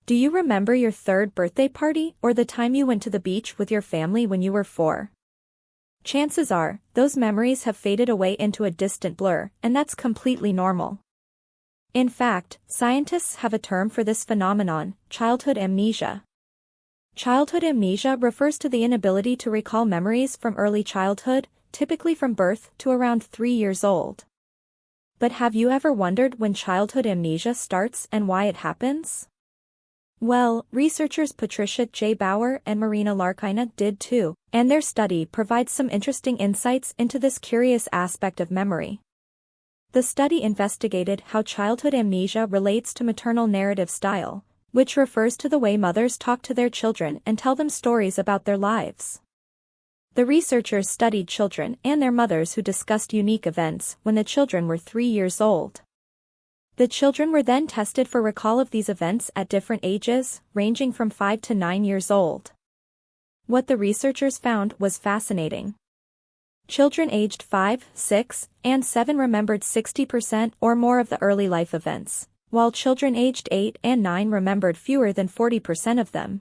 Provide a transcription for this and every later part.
Do you remember your third birthday party or the time you went to the beach with your family when you were 4? Chances are, those memories have faded away into a distant blur, and that's completely normal. In fact, scientists have a term for this phenomenon: childhood amnesia. Childhood amnesia refers to the inability to recall memories from early childhood, typically from birth to around 3 years old. But have you ever wondered when childhood amnesia starts and why it happens? Well, researchers Patricia J. Bauer and Marina Larkina did too, and their study provides some interesting insights into this curious aspect of memory. The study investigated how childhood amnesia relates to maternal narrative style, which refers to the way mothers talk to their children and tell them stories about their lives. The researchers studied children and their mothers who discussed unique events when the children were 3 years old. The children were then tested for recall of these events at different ages, ranging from 5 to 9 years old. What the researchers found was fascinating. Children aged 5, 6, and 7 remembered 60% or more of the early life events, while children aged 8 and 9 remembered fewer than 40% of them.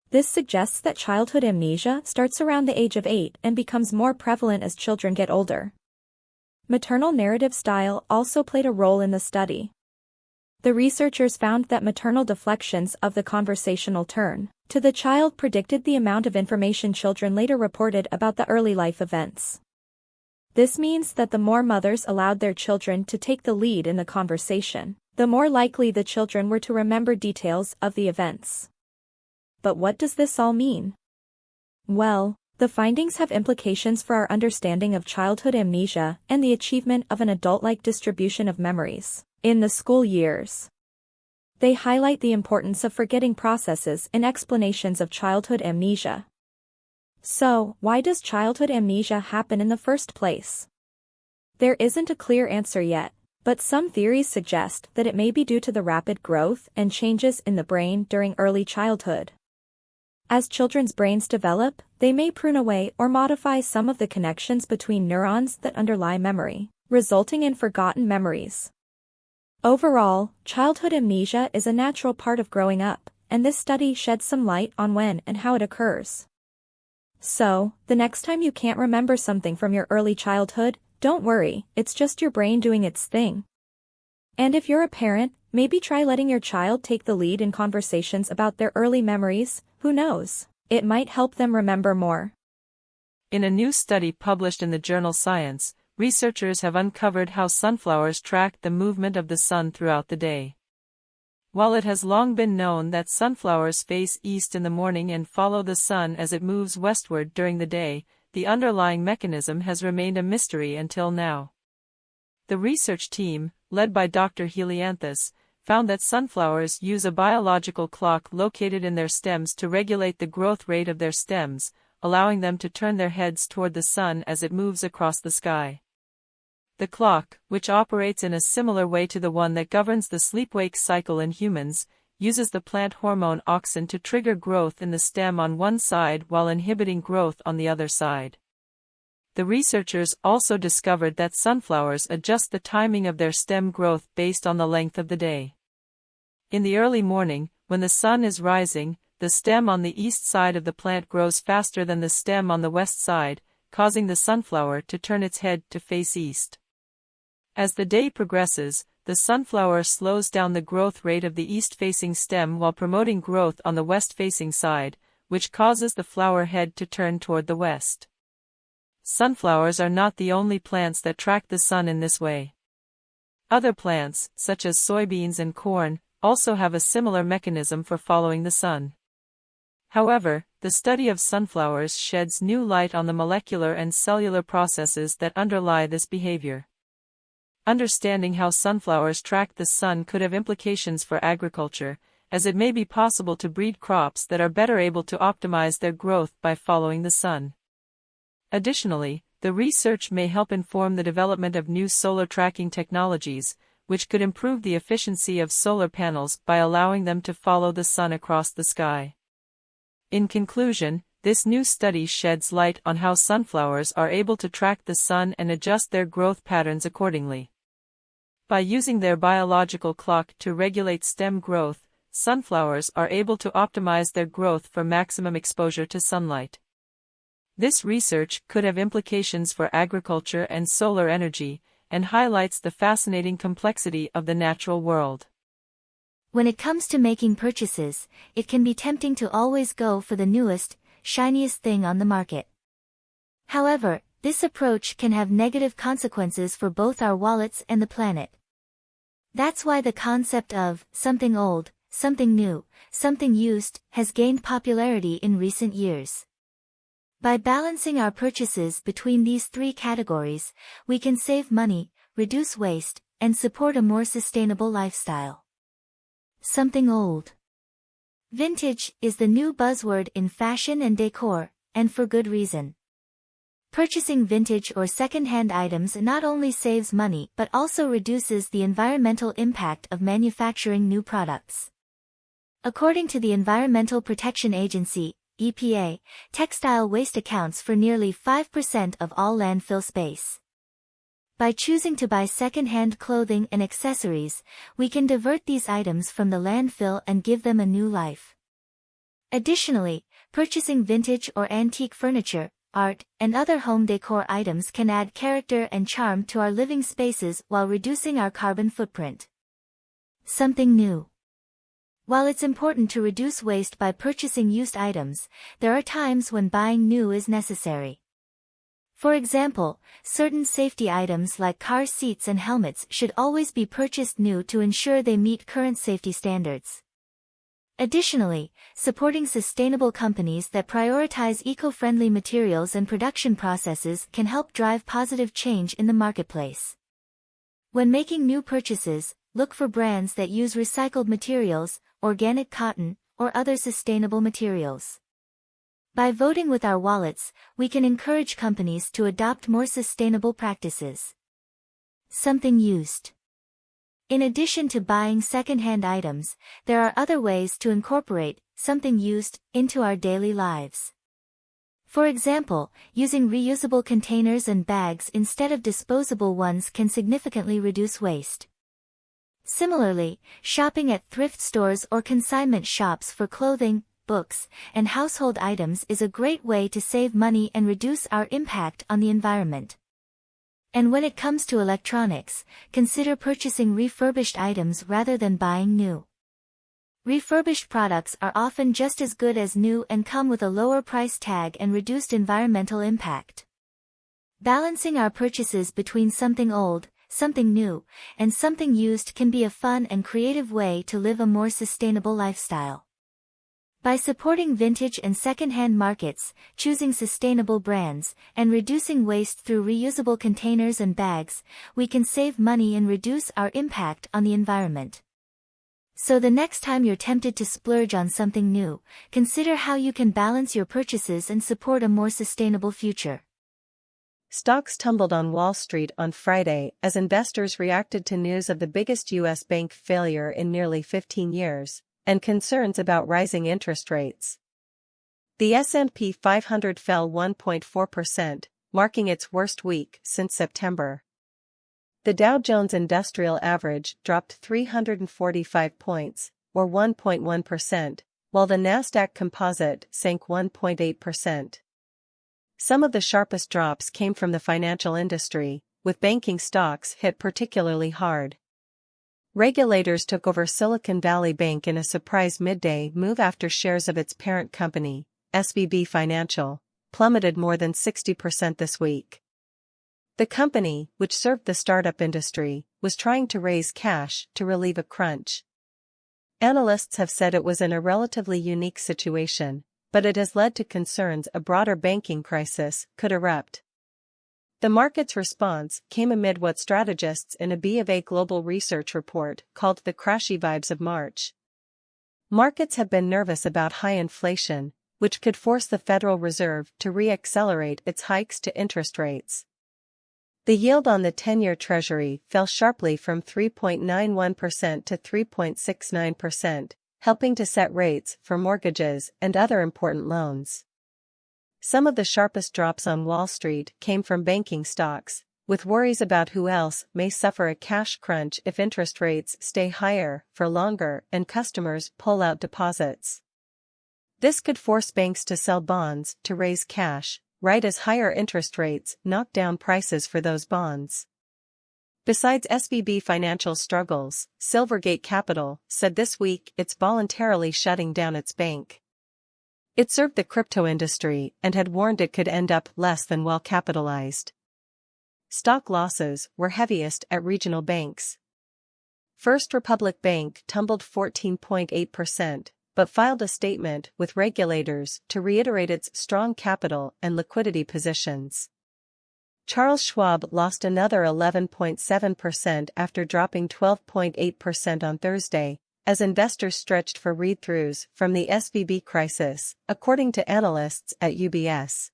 This suggests that childhood amnesia starts around the age of 8 and becomes more prevalent as children get older. Maternal narrative style also played a role in the study. The researchers found that maternal deflections of the conversational turn to the child predicted the amount of information children later reported about the early life events. This means that the more mothers allowed their children to take the lead in the conversation, the more likely the children were to remember details of the events. But what does this all mean? Well, the findings have implications for our understanding of childhood amnesia and the achievement of an adult-like distribution of memories in the school years. They highlight the importance of forgetting processes in explanations of childhood amnesia. So, why does childhood amnesia happen in the first place? There isn't a clear answer yet, but some theories suggest that it may be due to the rapid growth and changes in the brain during early childhood. As children's brains develop, they may prune away or modify some of the connections between neurons that underlie memory, resulting in forgotten memories. Overall, childhood amnesia is a natural part of growing up, and this study sheds some light on when and how it occurs. So, the next time you can't remember something from your early childhood, don't worry, it's just your brain doing its thing. And if you're a parent, maybe try letting your child take the lead in conversations about their early memories. Who knows? It might help them remember more. In a new study published in the journal Science, researchers have uncovered how sunflowers track the movement of the sun throughout the day. While it has long been known that sunflowers face east in the morning and follow the sun as it moves westward during the day, the underlying mechanism has remained a mystery until now. The research team, led by Dr. Helianthus, found that sunflowers use a biological clock located in their stems to regulate the growth rate of their stems, allowing them to turn their heads toward the sun as it moves across the sky. The clock, which operates in a similar way to the one that governs the sleep-wake cycle in humans, uses the plant hormone auxin to trigger growth in the stem on one side while inhibiting growth on the other side. The researchers also discovered that sunflowers adjust the timing of their stem growth based on the length of the day. In the early morning, when the sun is rising, the stem on the east side of the plant grows faster than the stem on the west side, causing the sunflower to turn its head to face east. As the day progresses, the sunflower slows down the growth rate of the east-facing stem while promoting growth on the west-facing side, which causes the flower head to turn toward the west. Sunflowers are not the only plants that track the sun in this way. Other plants, such as soybeans and corn, also have a similar mechanism for following the sun. However, the study of sunflowers sheds new light on the molecular and cellular processes that underlie this behavior. Understanding how sunflowers track the sun could have implications for agriculture, as it may be possible to breed crops that are better able to optimize their growth by following the sun. Additionally, the research may help inform the development of new solar tracking technologies, which could improve the efficiency of solar panels by allowing them to follow the sun across the sky. In conclusion, this new study sheds light on how sunflowers are able to track the sun and adjust their growth patterns accordingly. By using their biological clock to regulate stem growth, sunflowers are able to optimize their growth for maximum exposure to sunlight. This research could have implications for agriculture and solar energy, and highlights the fascinating complexity of the natural world. When it comes to making purchases, it can be tempting to always go for the newest, shiniest thing on the market. However, this approach can have negative consequences for both our wallets and the planet. That's why the concept of something old, something new, something used has gained popularity in recent years. By balancing our purchases between these three categories, we can save money, reduce waste, and support a more sustainable lifestyle. Something old. Vintage is the new buzzword in fashion and decor, and for good reason. Purchasing vintage or second-hand items not only saves money but also reduces the environmental impact of manufacturing new products. According to the Environmental Protection Agency, EPA, textile waste accounts for nearly 5% of all landfill space. By choosing to buy second-hand clothing and accessories, we can divert these items from the landfill and give them a new life. Additionally, purchasing vintage or antique furniture, art, and other home decor items can add character and charm to our living spaces while reducing our carbon footprint. Something new. While it's important to reduce waste by purchasing used items, there are times when buying new is necessary. For example, certain safety items like car seats and helmets should always be purchased new to ensure they meet current safety standards. Additionally, supporting sustainable companies that prioritize eco-friendly materials and production processes can help drive positive change in the marketplace. When making new purchases, look for brands that use recycled materials, organic cotton, or other sustainable materials. By voting with our wallets, we can encourage companies to adopt more sustainable practices. Something used. In addition to buying second-hand items, there are other ways to incorporate something used into our daily lives. For example, using reusable containers and bags instead of disposable ones can significantly reduce waste. Similarly, shopping at thrift stores or consignment shops for clothing, books, and household items is a great way to save money and reduce our impact on the environment. And when it comes to electronics, consider purchasing refurbished items rather than buying new. Refurbished products are often just as good as new and come with a lower price tag and reduced environmental impact. Balancing our purchases between something old, something new, and something used can be a fun and creative way to live a more sustainable lifestyle. By supporting vintage and second-hand markets, choosing sustainable brands, and reducing waste through reusable containers and bags, we can save money and reduce our impact on the environment. So the next time you're tempted to splurge on something new, consider how you can balance your purchases and support a more sustainable future. Stocks tumbled on Wall Street on Friday as investors reacted to news of the biggest U.S. bank failure in nearly 15 years. And concerns about rising interest rates. The S&P 500 fell 1.4%, marking its worst week since September. The Dow Jones Industrial Average dropped 345 points, or 1.1%, while the Nasdaq Composite sank 1.8%. Some of the sharpest drops came from the financial industry, with banking stocks hit particularly hard. Regulators took over Silicon Valley Bank in a surprise midday move after shares of its parent company, SVB Financial, plummeted more than 60% this week. The company, which served the startup industry, was trying to raise cash to relieve a crunch. Analysts have said it was in a relatively unique situation, but it has led to concerns a broader banking crisis could erupt. The market's response came amid what strategists in a BofA global research report called the crashy vibes of March. Markets have been nervous about high inflation, which could force the Federal Reserve to re-accelerate its hikes to interest rates. The yield on the 10-year Treasury fell sharply from 3.91% to 3.69%, helping to set rates for mortgages and other important loans. Some of the sharpest drops on Wall Street came from banking stocks, with worries about who else may suffer a cash crunch if interest rates stay higher for longer and customers pull out deposits. This could force banks to sell bonds to raise cash, right as higher interest rates knock down prices for those bonds. Besides SVB financial struggles, Silvergate Capital said this week it's voluntarily shutting down its bank. It served the crypto industry and had warned it could end up less than well capitalized. Stock losses were heaviest at regional banks. First Republic Bank tumbled 14.8%, but filed a statement with regulators to reiterate its strong capital and liquidity positions. Charles Schwab lost another 11.7% after dropping 12.8% on Thursday, as investors stretched for read-throughs from the SVB crisis, according to analysts at UBS.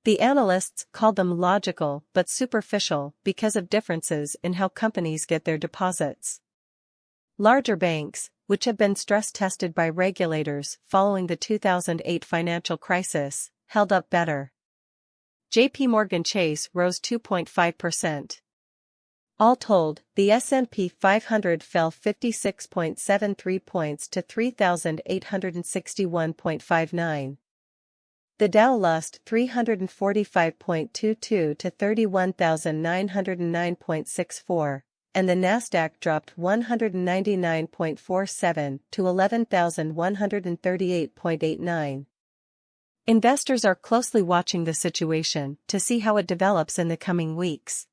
The analysts called them logical but superficial because of differences in how companies get their deposits. Larger banks, which have been stress-tested by regulators following the 2008 financial crisis, held up better. JPMorgan Chase rose 2.5%. All told, the S&P 500 fell 56.73 points to 3,861.59. The Dow lost 345.22 to 31,909.64, and the Nasdaq dropped 199.47 to 11,138.89. Investors are closely watching the situation to see how it develops in the coming weeks.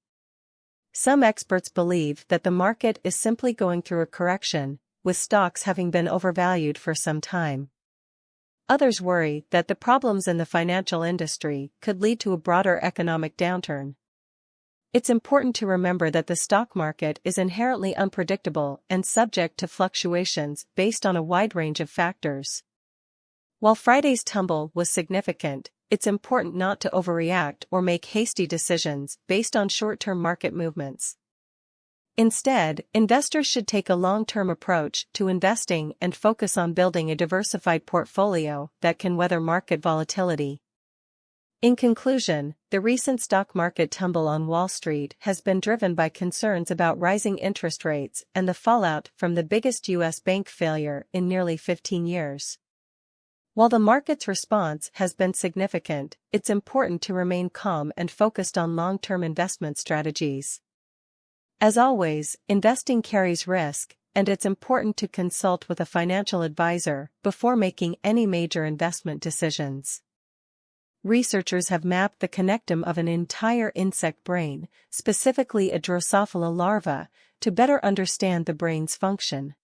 Some experts believe that the market is simply going through a correction, with stocks having been overvalued for some time. Others worry that the problems in the financial industry could lead to a broader economic downturn. It's important to remember that the stock market is inherently unpredictable and subject to fluctuations based on a wide range of factors. While Friday's tumble was significant, it's important not to overreact or make hasty decisions based on short-term market movements. Instead, investors should take a long-term approach to investing and focus on building a diversified portfolio that can weather market volatility. In conclusion, the recent stock market tumble on Wall Street has been driven by concerns about rising interest rates and the fallout from the biggest U.S. bank failure in nearly 15 years. While the market's response has been significant, it's important to remain calm and focused on long-term investment strategies. As always, investing carries risk, and it's important to consult with a financial advisor before making any major investment decisions. Researchers have mapped the connectome of an entire insect brain, specifically a Drosophila larva, to better understand the brain's function.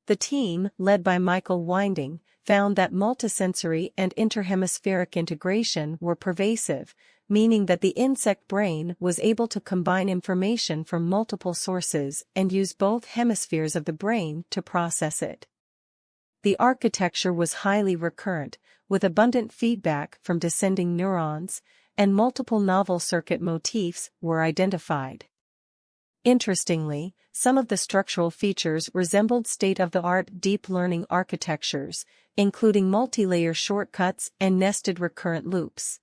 The team, led by Michael Winding, found that multisensory and interhemispheric integration were pervasive, meaning that the insect brain was able to combine information from multiple sources and use both hemispheres of the brain to process it. The architecture was highly recurrent, with abundant feedback from descending neurons, and multiple novel circuit motifs were identified. Interestingly, some of the structural features resembled state-of-the-art deep learning architectures, including multi-layer shortcuts and nested recurrent loops.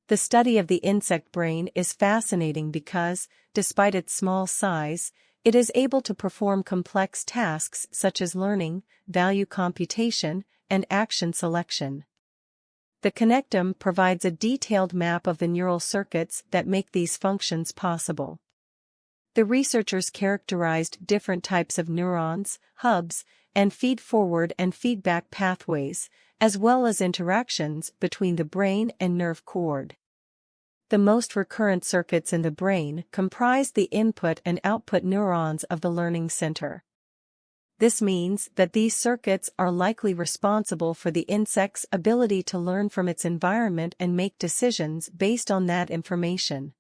The study of the insect brain is fascinating because, despite its small size, it is able to perform complex tasks such as learning, value computation, and action selection. The connectome provides a detailed map of the neural circuits that make these functions possible. The researchers characterized different types of neurons, hubs, and feed-forward and feedback pathways, as well as interactions between the brain and nerve cord. The most recurrent circuits in the brain comprise the input and output neurons of the learning center. This means that these circuits are likely responsible for the insect's ability to learn from its environment and make decisions based on that information.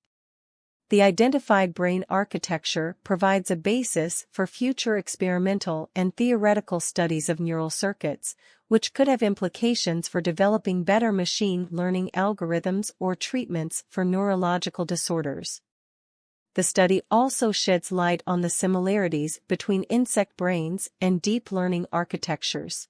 The identified brain architecture provides a basis for future experimental and theoretical studies of neural circuits, which could have implications for developing better machine learning algorithms or treatments for neurological disorders. The study also sheds light on the similarities between insect brains and deep learning architectures.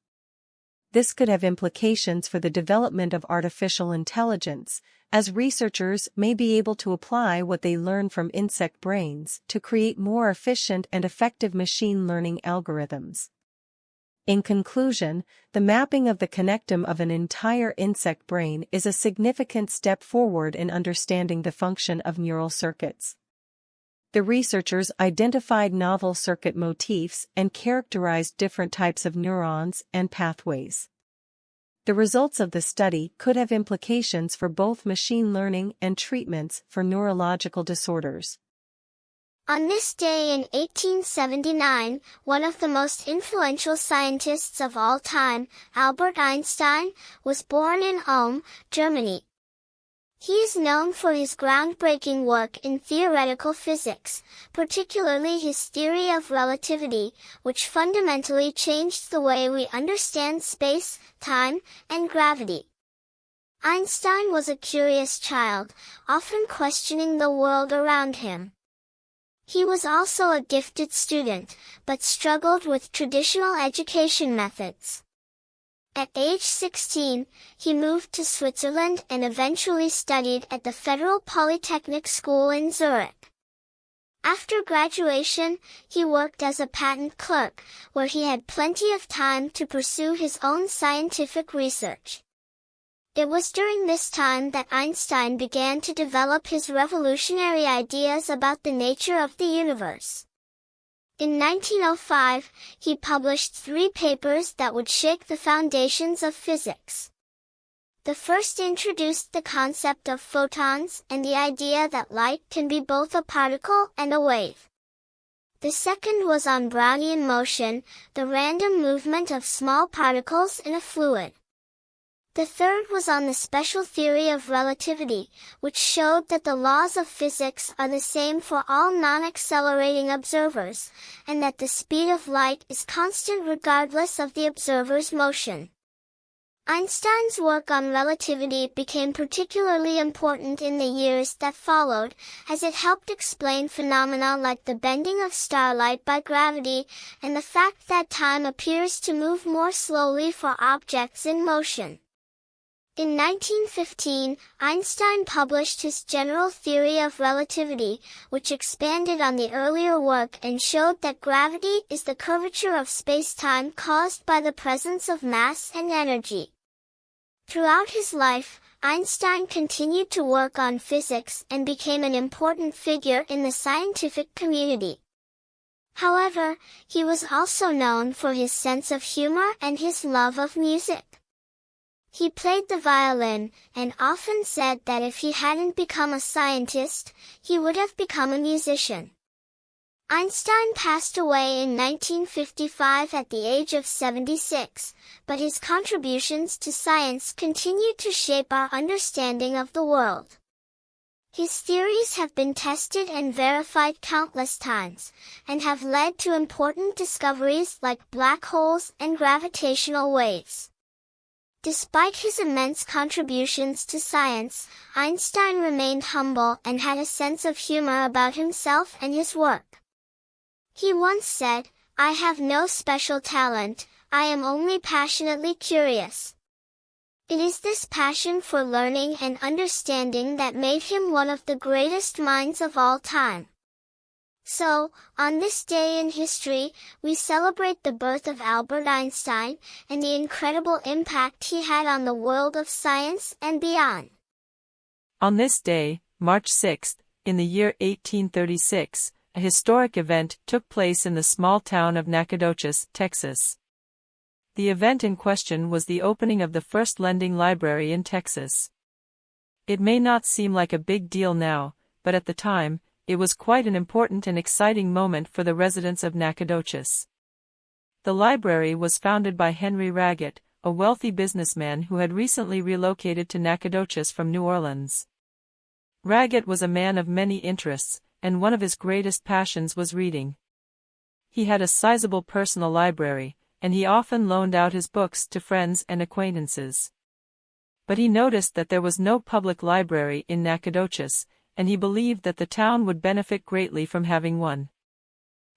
This could have implications for the development of artificial intelligence, as researchers may be able to apply what they learn from insect brains to create more efficient and effective machine learning algorithms. In conclusion, the mapping of the connectome of an entire insect brain is a significant step forward in understanding the function of neural circuits. The researchers identified novel circuit motifs and characterized different types of neurons and pathways. The results of the study could have implications for both machine learning and treatments for neurological disorders. On this day in 1879, one of the most influential scientists of all time, Albert Einstein, was born in Ulm, Germany. He is known for his groundbreaking work in theoretical physics, particularly his theory of relativity, which fundamentally changed the way we understand space, time, and gravity. Einstein was a curious child, often questioning the world around him. He was also a gifted student, but struggled with traditional education methods. At age 16, he moved to Switzerland and eventually studied at the Federal Polytechnic School in Zurich. After graduation, he worked as a patent clerk, where he had plenty of time to pursue his own scientific research. It was during this time that Einstein began to develop his revolutionary ideas about the nature of the universe. In 1905, he published 3 papers that would shake the foundations of physics. The first introduced the concept of photons and the idea that light can be both a particle and a wave. The second was on Brownian motion, the random movement of small particles in a fluid. The third was on the special theory of relativity, which showed that the laws of physics are the same for all non-accelerating observers, and that the speed of light is constant regardless of the observer's motion. Einstein's work on relativity became particularly important in the years that followed, as it helped explain phenomena like the bending of starlight by gravity, and the fact that time appears to move more slowly for objects in motion. In 1915, Einstein published his general theory of relativity, which expanded on the earlier work and showed that gravity is the curvature of space-time caused by the presence of mass and energy. Throughout his life, Einstein continued to work on physics and became an important figure in the scientific community. However, he was also known for his sense of humor and his love of music. He played the violin, and often said that if he hadn't become a scientist, he would have become a musician. Einstein passed away in 1955 at the age of 76, but his contributions to science continued to shape our understanding of the world. His theories have been tested and verified countless times, and have led to important discoveries like black holes and gravitational waves. Despite his immense contributions to science, Einstein remained humble and had a sense of humor about himself and his work. He once said, "I have no special talent, I am only passionately curious." It is this passion for learning and understanding that made him one of the greatest minds of all time. So, on this day in history, we celebrate the birth of Albert Einstein, and the incredible impact he had on the world of science and beyond. On this day, March 6, in the year 1836, a historic event took place in the small town of Nacogdoches, Texas. The event in question was the opening of the first lending library in Texas. It may not seem like a big deal now, but at the time, it was quite an important and exciting moment for the residents of Nacogdoches. The library was founded by Henry Raggett, a wealthy businessman who had recently relocated to Nacogdoches from New Orleans. Raggett was a man of many interests, and one of his greatest passions was reading. He had a sizable personal library, and he often loaned out his books to friends and acquaintances. But he noticed that there was no public library in Nacogdoches, and he believed that the town would benefit greatly from having one.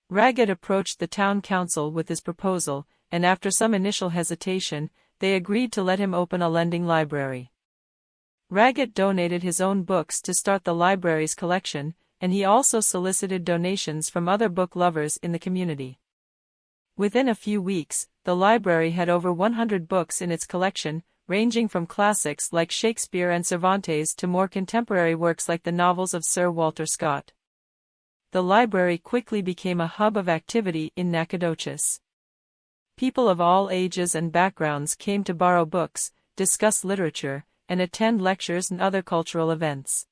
Raggett approached the town council with his proposal, and after some initial hesitation, they agreed to let him open a lending library. Raggett donated his own books to start the library's collection, and he also solicited donations from other book lovers in the community. Within a few weeks, the library had over 100 books in its collection, ranging from classics like Shakespeare and Cervantes to more contemporary works like the novels of Sir Walter Scott. The library quickly became a hub of activity in Nacogdoches. People of all ages and backgrounds came to borrow books, discuss literature, and attend lectures and other cultural events.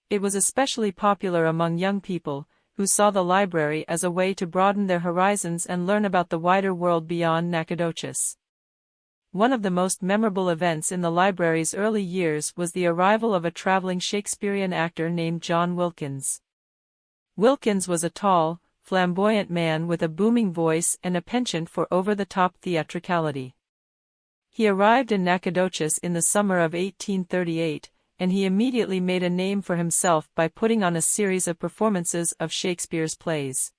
It was especially popular among young people, who saw the library as a way to broaden their horizons and learn about the wider world beyond Nacogdoches. One of the most memorable events in the library's early years was the arrival of a traveling Shakespearean actor named John Wilkins. Wilkins was a tall, flamboyant man with a booming voice and a penchant for over-the-top theatricality. He arrived in Nacogdoches in the summer of 1838, and he immediately made a name for himself by putting on a series of performances of Shakespeare's plays.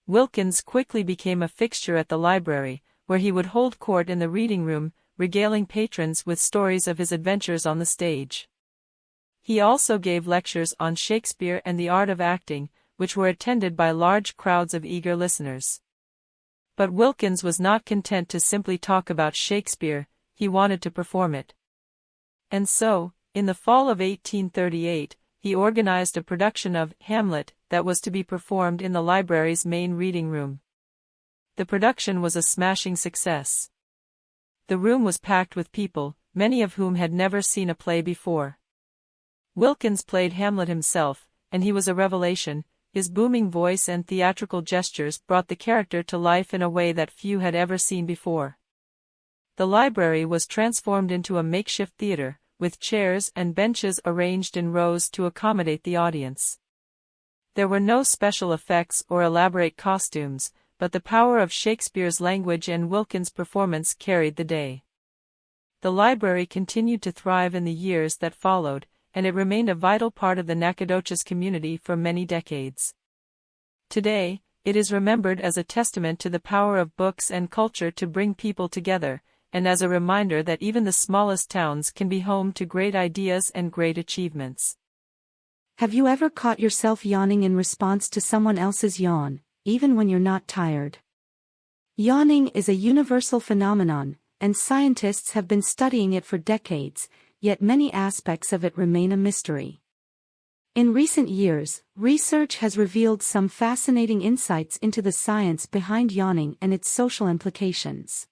Wilkins quickly became a fixture at the library, where he would hold court in the reading room, regaling patrons with stories of his adventures on the stage. He also gave lectures on Shakespeare and the art of acting, which were attended by large crowds of eager listeners. But Wilkins was not content to simply talk about Shakespeare, he wanted to perform it. And so, in the fall of 1838, he organized a production of Hamlet that was to be performed in the library's main reading room. The production was a smashing success. The room was packed with people, many of whom had never seen a play before. Wilkins played Hamlet himself, and he was a revelation. His booming voice and theatrical gestures brought the character to life in a way that few had ever seen before. The library was transformed into a makeshift theater, with chairs and benches arranged in rows to accommodate the audience. There were no special effects or elaborate costumes, but the power of Shakespeare's language and Wilkins' performance carried the day. The library continued to thrive in the years that followed, and it remained a vital part of the Nacogdoches community for many decades. Today, it is remembered as a testament to the power of books and culture to bring people together, and as a reminder that even the smallest towns can be home to great ideas and great achievements. Have you ever caught yourself yawning in response to someone else's yawn, even when you're not tired? Yawning is a universal phenomenon, and scientists have been studying it for decades, yet many aspects of it remain a mystery. In recent years, research has revealed some fascinating insights into the science behind yawning and its social implications.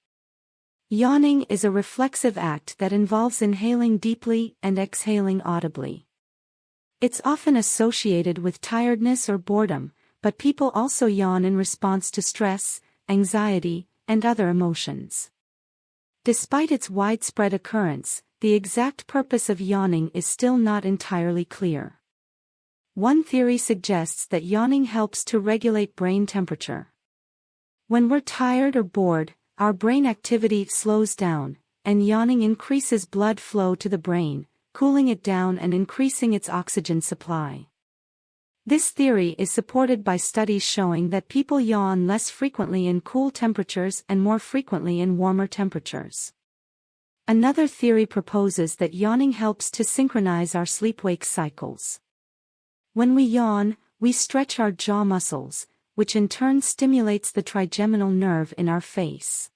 Yawning is a reflexive act that involves inhaling deeply and exhaling audibly. It's often associated with tiredness or boredom, but people also yawn in response to stress, anxiety, and other emotions. Despite its widespread occurrence, the exact purpose of yawning is still not entirely clear. One theory suggests that yawning helps to regulate brain temperature. When we're tired or bored, our brain activity slows down, and yawning increases blood flow to the brain, cooling it down and increasing its oxygen supply. This theory is supported by studies showing that people yawn less frequently in cool temperatures and more frequently in warmer temperatures. Another theory proposes that yawning helps to synchronize our sleep-wake cycles. When we yawn, we stretch our jaw muscles, which in turn stimulates the trigeminal nerve in our face.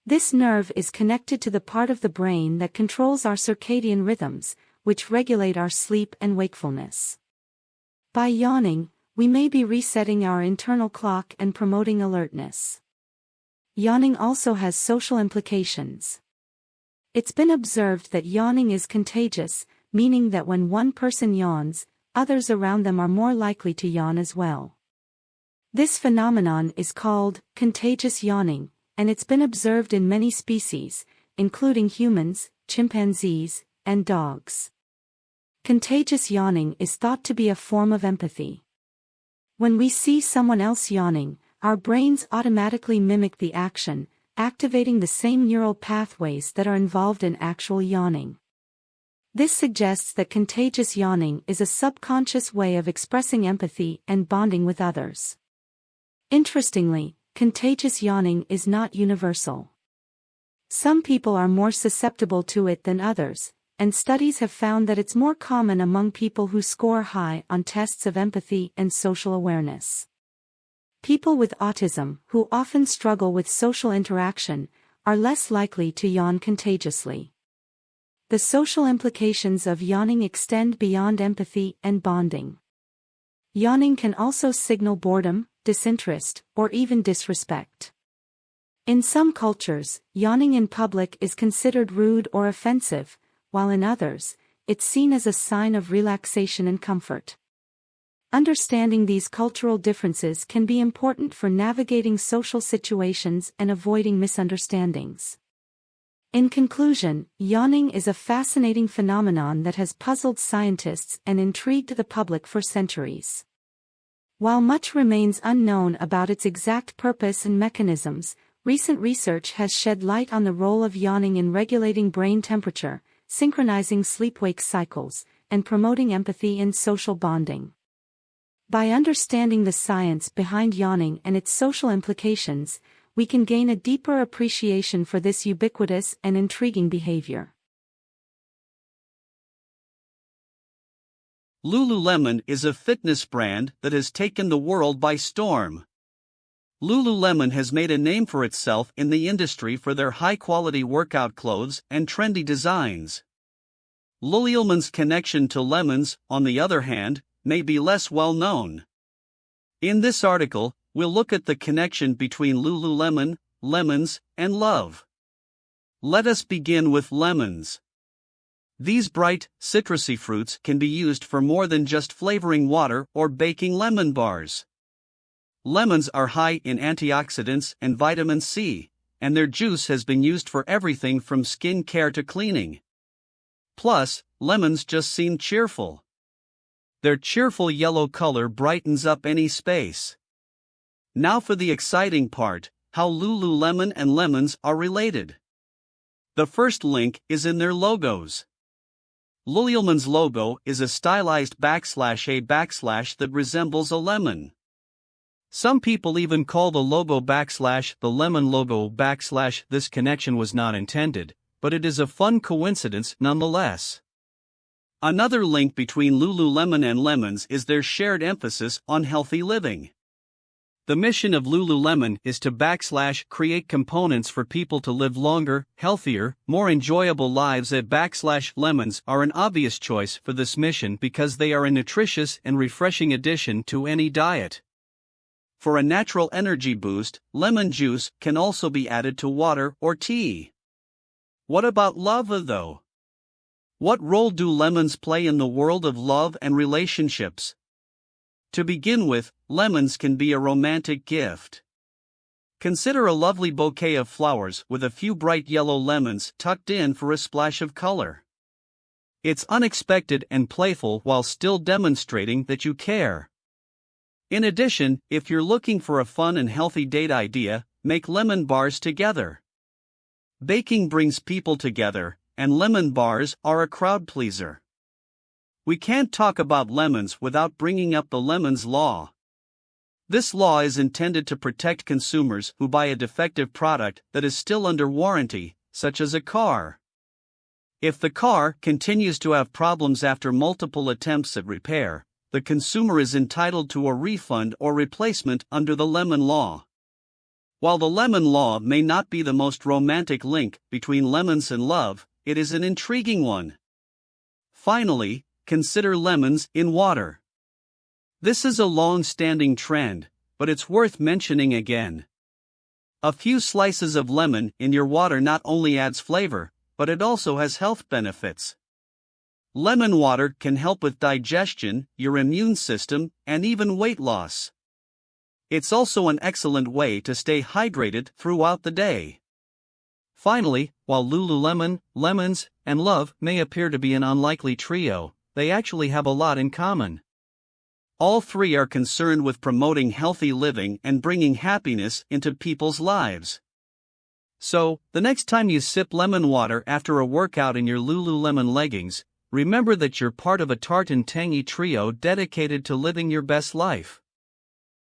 This nerve is connected to the part of the brain that controls our circadian rhythms, which regulate our sleep and wakefulness. By yawning, we may be resetting our internal clock and promoting alertness. Yawning also has social implications. It's been observed that yawning is contagious, meaning that when one person yawns, others around them are more likely to yawn as well. This phenomenon is called contagious yawning, and it's been observed in many species, including humans, chimpanzees, and dogs. Contagious yawning is thought to be a form of empathy. When we see someone else yawning, our brains automatically mimic the action, activating the same neural pathways that are involved in actual yawning. This suggests that contagious yawning is a subconscious way of expressing empathy and bonding with others. Interestingly, contagious yawning is not universal. Some people are more susceptible to it than others, and studies have found that it's more common among people who score high on tests of empathy and social awareness. People with autism, who often struggle with social interaction, are less likely to yawn contagiously. The social implications of yawning extend beyond empathy and bonding. Yawning can also signal boredom, disinterest, or even disrespect. In some cultures, yawning in public is considered rude or offensive, while in others, it's seen as a sign of relaxation and comfort. Understanding these cultural differences can be important for navigating social situations and avoiding misunderstandings. In conclusion, yawning is a fascinating phenomenon that has puzzled scientists and intrigued the public for centuries. While much remains unknown about its exact purpose and mechanisms, recent research has shed light on the role of yawning in regulating brain temperature, synchronizing sleep-wake cycles, and promoting empathy and social bonding. By understanding the science behind yawning and its social implications, we can gain a deeper appreciation for this ubiquitous and intriguing behavior. Lululemon is a fitness brand that has taken the world by storm. Lululemon has made a name for itself in the industry for their high-quality workout clothes and trendy designs. Lululemon's connection to lemons, on the other hand, may be less well known. In this article, we'll look at the connection between Lululemon, lemons, and love. Let us begin with lemons. These bright, citrusy fruits can be used for more than just flavoring water or baking lemon bars. Lemons are high in antioxidants and vitamin C, and their juice has been used for everything from skin care to cleaning. Plus, lemons just seem cheerful. Their cheerful yellow color brightens up any space. Now for the exciting part, how Lululemon and lemons are related. The first link is in their logos. Lululemon's logo is a stylized \A that resembles a lemon. Some people even call the logo / the lemon logo / this connection was not intended, but it is a fun coincidence nonetheless. Another link between Lululemon and lemons is their shared emphasis on healthy living. The mission of Lululemon is to / create components for people to live longer, healthier, more enjoyable lives. / lemons are an obvious choice for this mission because they are a nutritious and refreshing addition to any diet. For a natural energy boost, lemon juice can also be added to water or tea. What about love though? What role do lemons play in the world of love and relationships? To begin with, lemons can be a romantic gift. Consider a lovely bouquet of flowers with a few bright yellow lemons tucked in for a splash of color. It's unexpected and playful while still demonstrating that you care. In addition, if you're looking for a fun and healthy date idea, make lemon bars together. Baking brings people together, and lemon bars are a crowd pleaser. We can't talk about lemons without bringing up the Lemons Law. This law is intended to protect consumers who buy a defective product that is still under warranty, such as a car. If the car continues to have problems after multiple attempts at repair, the consumer is entitled to a refund or replacement under the Lemon Law. While the Lemon Law may not be the most romantic link between lemons and love, it is an intriguing one. Finally, consider lemons in water. This is a long-standing trend, but it's worth mentioning again. A few slices of lemon in your water not only adds flavor, but it also has health benefits. Lemon water can help with digestion, your immune system, and even weight loss. It's also an excellent way to stay hydrated throughout the day. Finally, while Lululemon, lemons, and love may appear to be an unlikely trio, they actually have a lot in common. All three are concerned with promoting healthy living and bringing happiness into people's lives. So, the next time you sip lemon water after a workout in your Lululemon leggings, remember that you're part of a tart and tangy trio dedicated to living your best life.